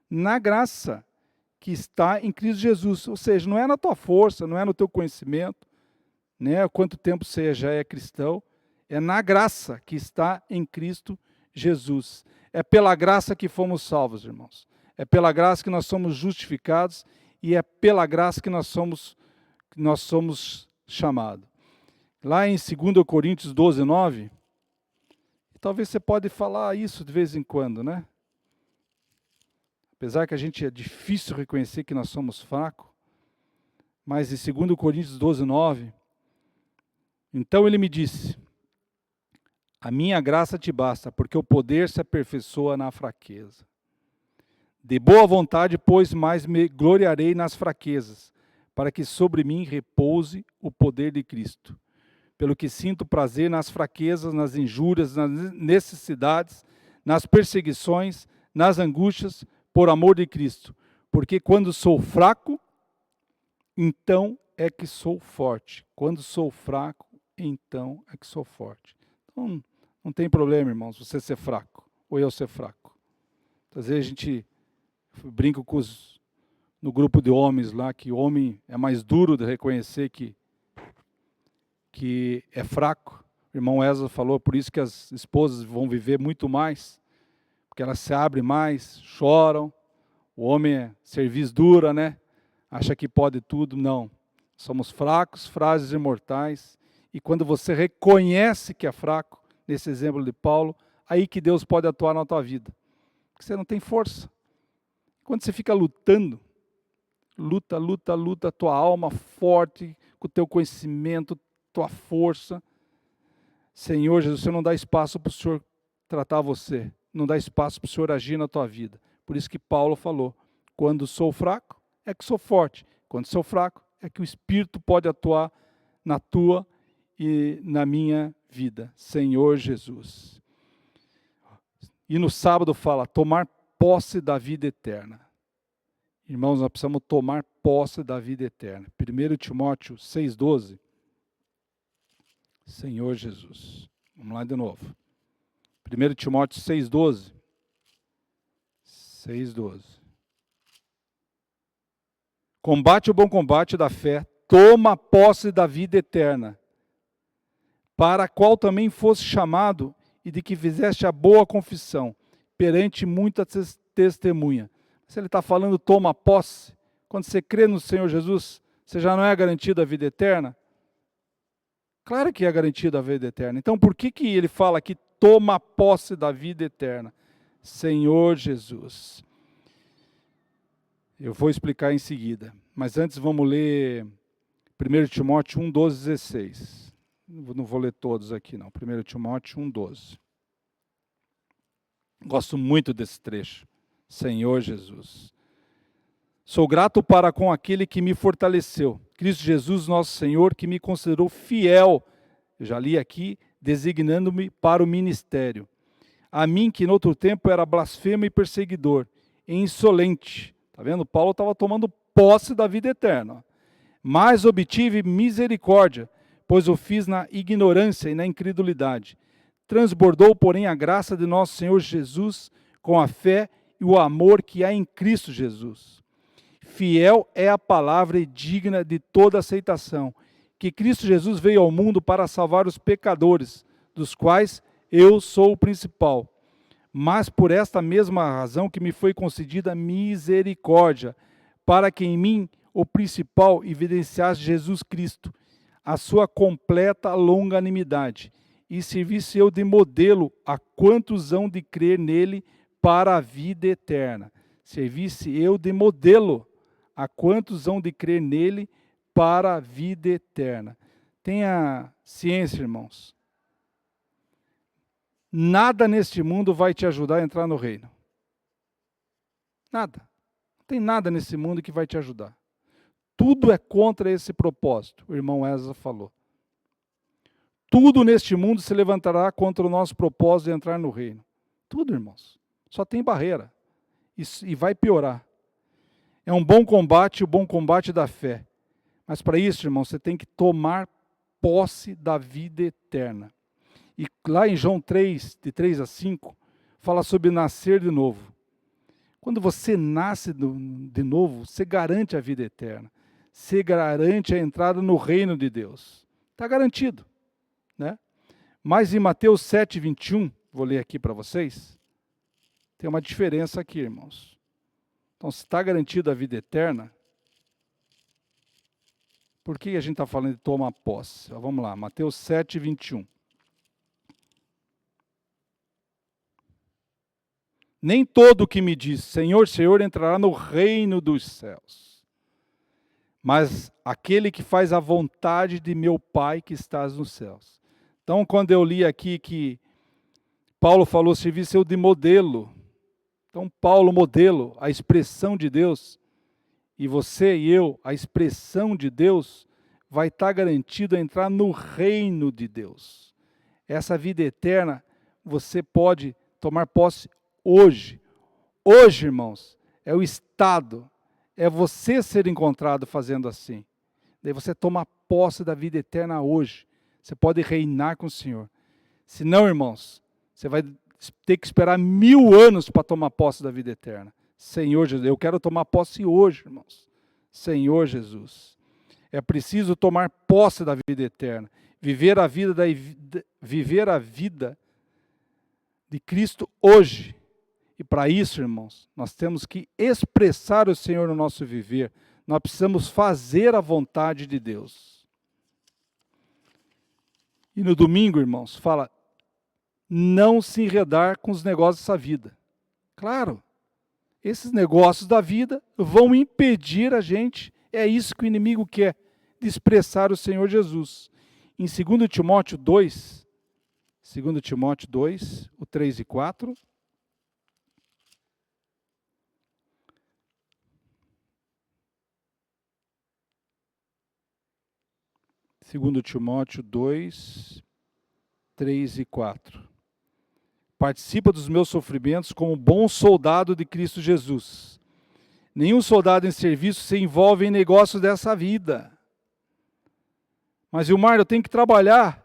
na graça que está em Cristo Jesus. Ou seja, não é na tua força, não é no teu conhecimento, né? Quanto tempo você já é cristão, é na graça que está em Cristo Jesus. É pela graça que fomos salvos, irmãos. É pela graça que nós somos justificados e é pela graça que nós somos chamados. Lá em 2 Coríntios 12:9, talvez você pode falar isso de vez em quando, né? Apesar que a gente é difícil reconhecer que nós somos fracos, mas em 2 Coríntios 12:9, então ele me disse: a minha graça te basta, porque o poder se aperfeiçoa na fraqueza. De boa vontade, pois, mais me gloriarei nas fraquezas, para que sobre mim repouse o poder de Cristo. Pelo que sinto prazer nas fraquezas, nas injúrias, nas necessidades, nas perseguições, nas angústias, por amor de Cristo. Porque quando sou fraco, então é que sou forte. Quando sou fraco, então é que sou forte. Então, não tem problema, irmãos, você ser fraco, ou eu ser fraco. Às vezes a gente brinca no grupo de homens lá, que o homem é mais duro de reconhecer que é fraco. O irmão Ezra falou, por isso que as esposas vão viver muito mais, porque elas se abrem mais, choram. O homem é cerviz dura, né? Acha que pode tudo. Não. Somos fracos, frágeis e mortais. E quando você reconhece que é fraco, nesse exemplo de Paulo, aí que Deus pode atuar na tua vida. Porque você não tem força. Quando você fica lutando, luta, tua alma forte, com o teu conhecimento, tua força. Senhor Jesus, você não dá espaço para o Senhor tratar você, não dá espaço para o Senhor agir na tua vida. Por isso que Paulo falou, quando sou fraco, é que sou forte. Quando sou fraco, é que o Espírito pode atuar na tua e na minha vida. Senhor Jesus. E no sábado fala, tomar posse da vida eterna. Irmãos, nós precisamos tomar posse da vida eterna. 1 Timóteo 6:12. Senhor Jesus. Vamos lá de novo. 1 Timóteo 6:12. 6:12. Combate o bom combate da fé, toma posse da vida eterna, para a qual também fosse chamado e de que fizeste a boa confissão, perante muita testemunha. Se ele está falando toma posse, quando você crê no Senhor Jesus, você já não é garantido a vida eterna? Claro que é garantido a vida eterna. Então por que ele fala aqui toma posse da vida eterna? Senhor Jesus. Eu vou explicar em seguida. Mas antes vamos ler 1 Timóteo 1, 12, 16. Não vou ler todos aqui não. 1 Timóteo 1, 12. Gosto muito desse trecho. Senhor Jesus. Sou grato para com aquele que me fortaleceu, Cristo Jesus, nosso Senhor, que me considerou fiel, eu já li aqui, designando-me para o ministério. A mim, que no outro tempo era blasfemo e perseguidor, e insolente. Está vendo? Paulo estava tomando posse da vida eterna. Mas obtive misericórdia, pois o fiz na ignorância e na incredulidade. Transbordou, porém, a graça de nosso Senhor Jesus com a fé e o amor que há em Cristo Jesus. Fiel é a palavra e digna de toda aceitação, que Cristo Jesus veio ao mundo para salvar os pecadores, dos quais eu sou o principal. Mas por esta mesma razão que me foi concedida misericórdia, para que em mim, o principal, evidenciasse Jesus Cristo, a sua completa longanimidade, e servisse eu de modelo a quantos hão de crer nele para a vida eterna. Servisse eu de modelo a quantos hão de crer nele para a vida eterna. Tenha ciência, irmãos. Nada neste mundo vai te ajudar a entrar no reino. Nada. Não tem nada nesse mundo que vai te ajudar. Tudo é contra esse propósito, o irmão Ezra falou. Tudo neste mundo se levantará contra o nosso propósito de entrar no reino. Tudo, irmãos. Só tem barreira. E vai piorar. É um bom combate, o bom combate da fé. Mas para isso, irmão, você tem que tomar posse da vida eterna. E lá em João 3, de 3 a 5, fala sobre nascer de novo. Quando você nasce de novo, você garante a vida eterna. Você garante a entrada no reino de Deus. Está garantido. Né? Mas em Mateus 7, 21, vou ler aqui para vocês, tem uma diferença aqui, irmãos. Então, se está garantida a vida eterna, por que a gente está falando de tomar posse? Vamos lá, Mateus 7, 21. Nem todo que me diz, Senhor, Senhor, entrará no reino dos céus, mas aquele que faz a vontade de meu Pai que estás nos céus. Então, quando eu li aqui que Paulo falou, serviço eu de modelo. Então, Paulo, modelo, a expressão de Deus, e você e eu, a expressão de Deus, vai estar garantido a entrar no reino de Deus. Essa vida eterna, você pode tomar posse hoje. Hoje, irmãos, é o estado, é você ser encontrado fazendo assim. Daí você toma posse da vida eterna hoje. Você pode reinar com o Senhor. Se não, irmãos, você vai ter que esperar 1000 anos para tomar posse da vida eterna. Senhor Jesus, eu quero tomar posse hoje, irmãos. Senhor Jesus. É preciso tomar posse da vida eterna. Viver a vida de Cristo hoje. E para isso, irmãos, nós temos que expressar o Senhor no nosso viver. Nós precisamos fazer a vontade de Deus. E no domingo, irmãos, fala, não se enredar com os negócios dessa vida. Claro, esses negócios da vida vão impedir a gente, é isso que o inimigo quer, de expressar o Senhor Jesus. Em 2 Timóteo 2, o 3 e 4, Segundo Timóteo 2, 3 e 4. Participa dos meus sofrimentos como bom soldado de Cristo Jesus. Nenhum soldado em serviço se envolve em negócios dessa vida. Mas, Vilmar, eu tenho que trabalhar,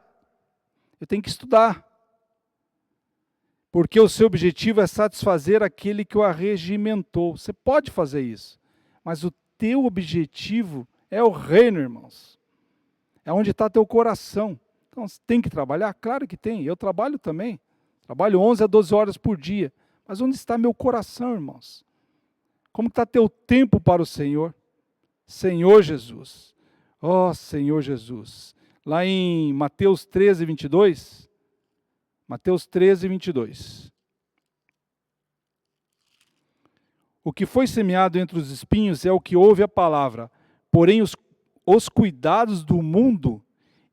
eu tenho que estudar. Porque o seu objetivo é satisfazer aquele que o arregimentou. Você pode fazer isso, mas o teu objetivo é o reino, irmãos. É onde está teu coração. Então, você tem que trabalhar? Claro que tem, eu trabalho também. Trabalho 11 a 12 horas por dia. Mas onde está meu coração, irmãos? Como está teu tempo para o Senhor? Senhor Jesus. Ó Senhor Jesus. Lá em Mateus 13, 22. Mateus 13, 22. O que foi semeado entre os espinhos é o que ouve a palavra, porém os cuidados do mundo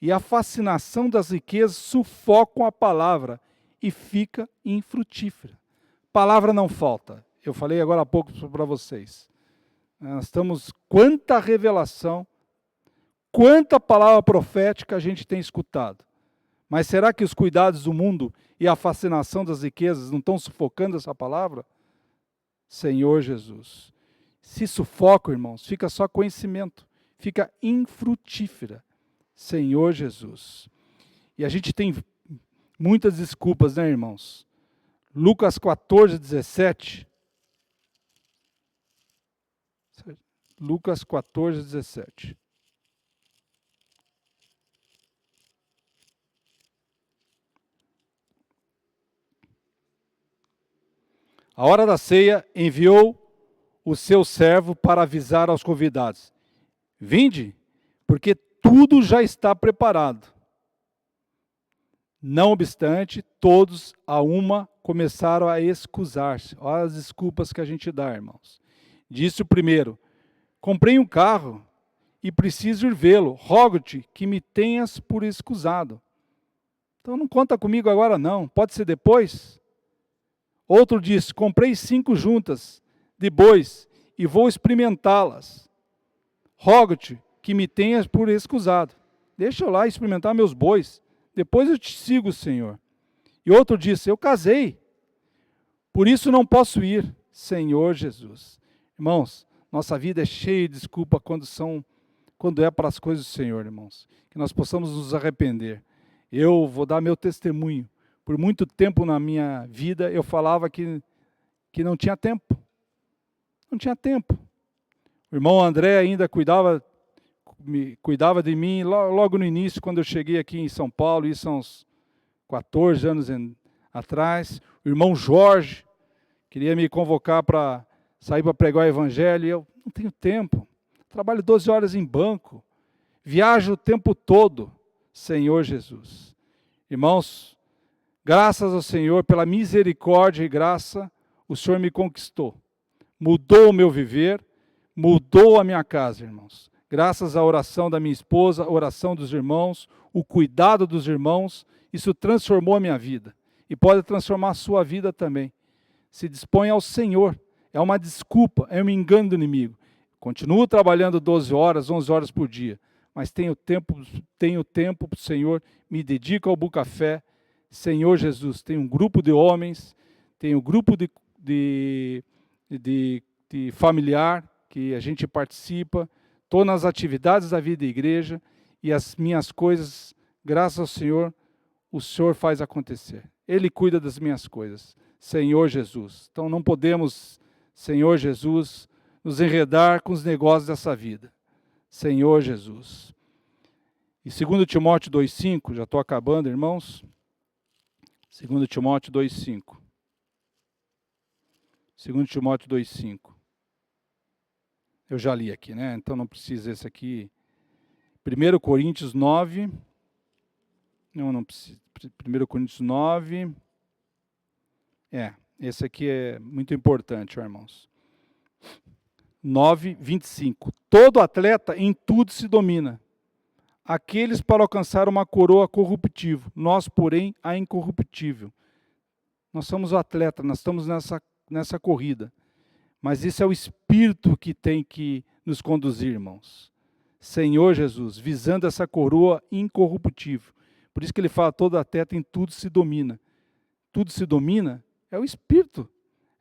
e a fascinação das riquezas sufocam a palavra e fica infrutífera. Palavra não falta. Eu falei agora há pouco para vocês. Nós estamos, quanta revelação, quanta palavra profética a gente tem escutado. Mas será que os cuidados do mundo e a fascinação das riquezas não estão sufocando essa palavra? Senhor Jesus. Se sufoca, irmãos, fica só conhecimento, fica infrutífera. Senhor Jesus. E a gente tem muitas desculpas, né, irmãos? Lucas 14, 17. Lucas 14, 17. A hora da ceia enviou o seu servo para avisar aos convidados: vinde, porque tudo já está preparado. Não obstante, todos a uma começaram a excusar-se. Olha as desculpas que a gente dá, irmãos. Disse o primeiro: comprei um carro e preciso ir vê-lo. Rogo-te que me tenhas por escusado. Então não conta comigo agora não, pode ser depois. Outro disse: comprei 5 juntas de bois e vou experimentá-las. Rogo-te que me tenhas por escusado. Deixa eu lá experimentar meus bois. Depois eu te sigo, Senhor. E outro disse: eu casei, por isso não posso ir, Senhor Jesus. Irmãos, nossa vida é cheia de desculpa quando é para as coisas do Senhor, irmãos. Que nós possamos nos arrepender. Eu vou dar meu testemunho. Por muito tempo na minha vida eu falava que não tinha tempo. Não tinha tempo. O irmão André ainda cuidava de mim logo no início, quando eu cheguei aqui em São Paulo, isso há uns 14 anos atrás. O irmão Jorge queria me convocar para sair para pregar o evangelho, e eu não tenho tempo. Trabalho 12 horas em banco, viajo o tempo todo. Senhor Jesus. Irmãos, graças ao Senhor, pela misericórdia e graça, o Senhor me conquistou. Mudou o meu viver, mudou a minha casa, irmãos. Graças à oração da minha esposa, a oração dos irmãos, o cuidado dos irmãos, isso transformou a minha vida. E pode transformar a sua vida também. Se dispõe ao Senhor. É uma desculpa, é um engano do inimigo. Continuo trabalhando 12 horas, 11 horas por dia. Mas tenho tempo para o Senhor, me dedico ao Bucafé. Senhor Jesus, tem um grupo de homens, tem um grupo de familiar que a gente participa, estou nas atividades da vida da igreja e as minhas coisas, graças ao Senhor, o Senhor faz acontecer. Ele cuida das minhas coisas. Senhor Jesus. Então não podemos, Senhor Jesus, nos enredar com os negócios dessa vida. Senhor Jesus. E 2 Timóteo 2,5, já estou acabando, irmãos. 2 Timóteo 2,5. 2 Timóteo 2,5. Eu já li aqui, né? Então não precisa esse aqui. 1 Coríntios 9. Não precisa. 1 Coríntios 9. Esse aqui é muito importante, ó, irmãos. 9, 25. Todo atleta em tudo se domina. Aqueles para alcançar uma coroa corruptível, nós, porém, a incorruptível. Nós somos o atleta, nós estamos nessa corrida. Mas isso é o Espírito que tem que nos conduzir, irmãos. Senhor Jesus, visando essa coroa incorruptível. Por isso que ele fala, todo atleta em tudo se domina. Tudo se domina é o Espírito.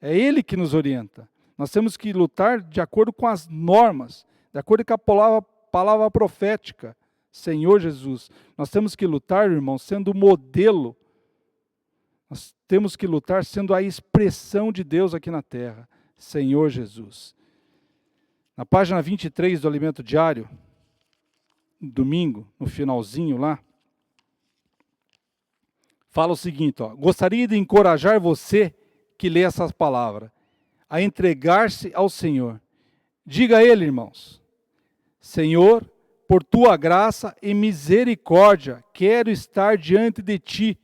É Ele que nos orienta. Nós temos que lutar de acordo com as normas, de acordo com a palavra profética. Senhor Jesus, nós temos que lutar, irmãos, sendo o modelo. Nós temos que lutar sendo a expressão de Deus aqui na terra. Senhor Jesus. Na página 23 do Alimento Diário, domingo, no finalzinho lá, fala o seguinte, ó: gostaria de encorajar você que lê essas palavras a entregar-se ao Senhor. Diga a Ele, irmãos: Senhor, por Tua graça e misericórdia, quero estar diante de Ti.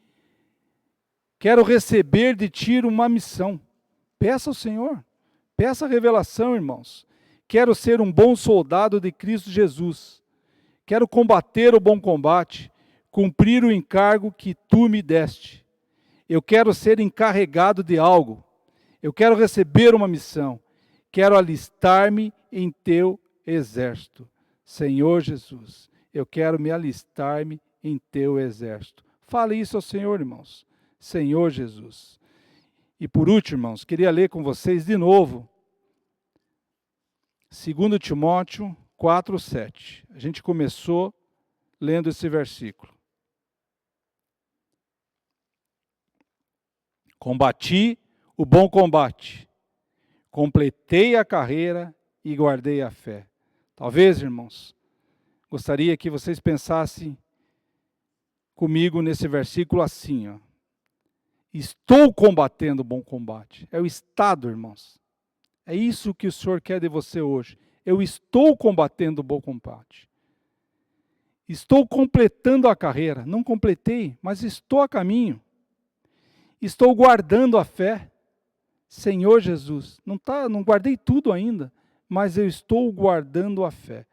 Quero receber de Ti uma missão. Peça ao Senhor. Peça a revelação, irmãos. Quero ser um bom soldado de Cristo Jesus. Quero combater o bom combate, cumprir o encargo que Tu me deste. Eu quero ser encarregado de algo. Eu quero receber uma missão. Quero alistar-me em Teu exército. Senhor Jesus, eu quero me alistar-me em Teu exército. Fale isso ao Senhor, irmãos. Senhor Jesus. E por último, irmãos, queria ler com vocês de novo 2 Timóteo 4:7. A gente começou lendo esse versículo. Combati o bom combate, completei a carreira e guardei a fé. Talvez, irmãos, gostaria que vocês pensassem comigo nesse versículo assim, ó. Estou combatendo o bom combate. É o estado, irmãos. É isso que o Senhor quer de você hoje. Eu estou combatendo o bom combate. Estou completando a carreira. Não completei, mas estou a caminho. Estou guardando a fé. Senhor Jesus, não guardei tudo ainda, mas eu estou guardando a fé.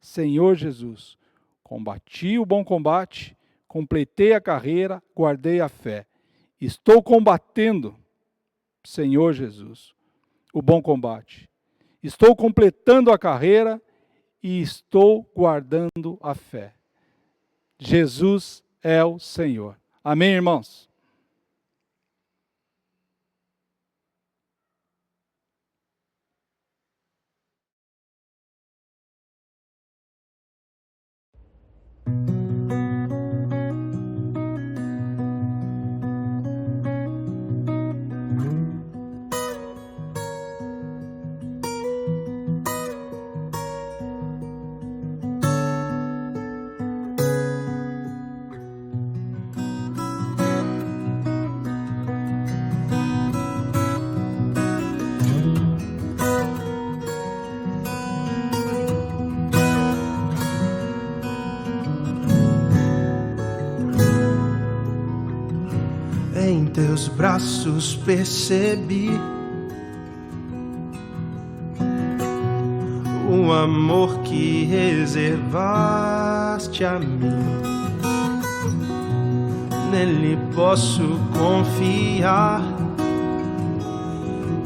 Senhor Jesus, combati o bom combate, completei a carreira, guardei a fé. Estou combatendo, Senhor Jesus, o bom combate. Estou completando a carreira e estou guardando a fé. Jesus é o Senhor. Amém, irmãos? Em teus braços percebi o amor que reservaste a mim. Nele posso confiar,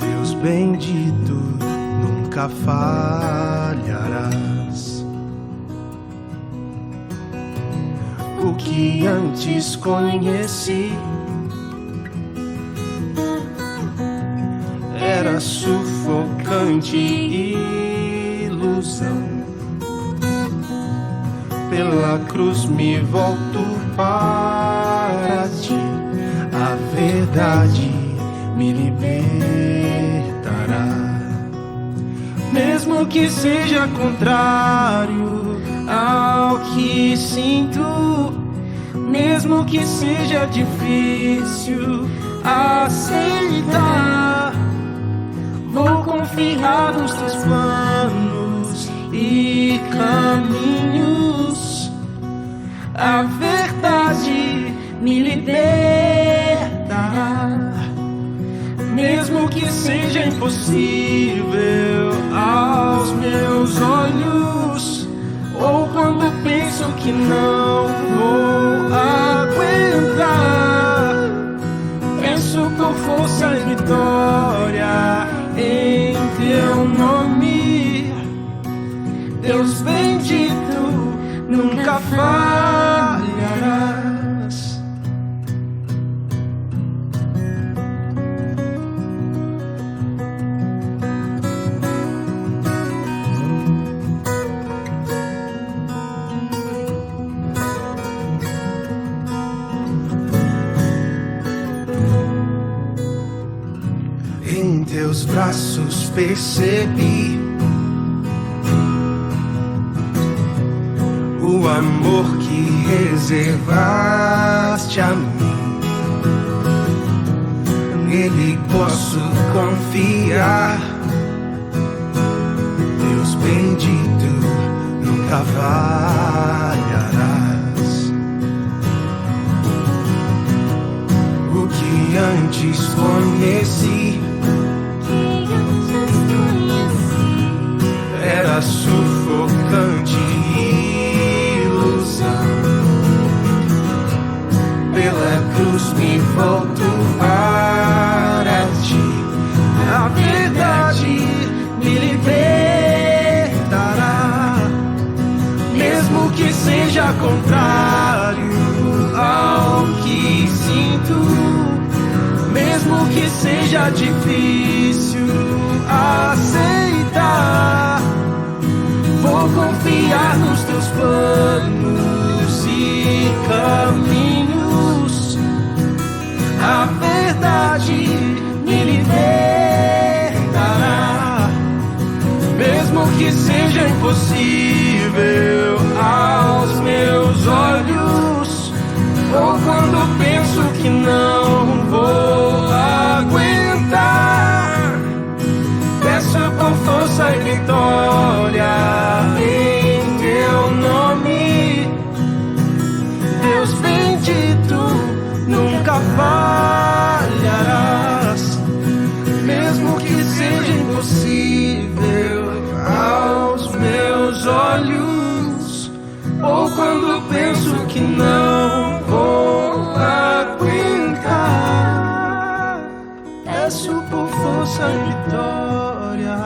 Deus bendito, nunca falharás. O que antes conheci era sufocante ilusão. Pela cruz me volto para ti, a verdade me libertará. Mesmo que seja contrário ao que sinto, mesmo que seja difícil aceitar, vou confiar nos teus planos e caminhos. A verdade me libertará. Mesmo que seja impossível aos meus olhos, ou quando penso que não vou aguentar, penso com força e vitória em teu nome. Deus bendito, nunca falharás. Em teus braços percebi o amor que reservaste a mim. Nele posso confiar, confiar. Deus bendito, nunca falharás. O que antes conheci era sufocante ilusão. Pela cruz me volto para ti. A verdade me libertará, mesmo que seja contrário ao que sinto, mesmo que seja difícil aceitar. Vou confiar nos teus planos e caminhos. A verdade me libertará, mesmo que seja impossível aos meus olhos, ou quando penso que não vou aguentar. Peço com força e vitória em teu nome. Deus bendito, nunca falharás, mesmo que seja impossível aos meus olhos, ou quando penso que não vou aguentar. Peço por força e vitória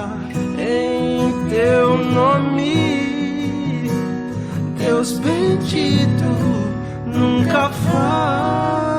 em teu nome. Deus bendito, nunca falharás.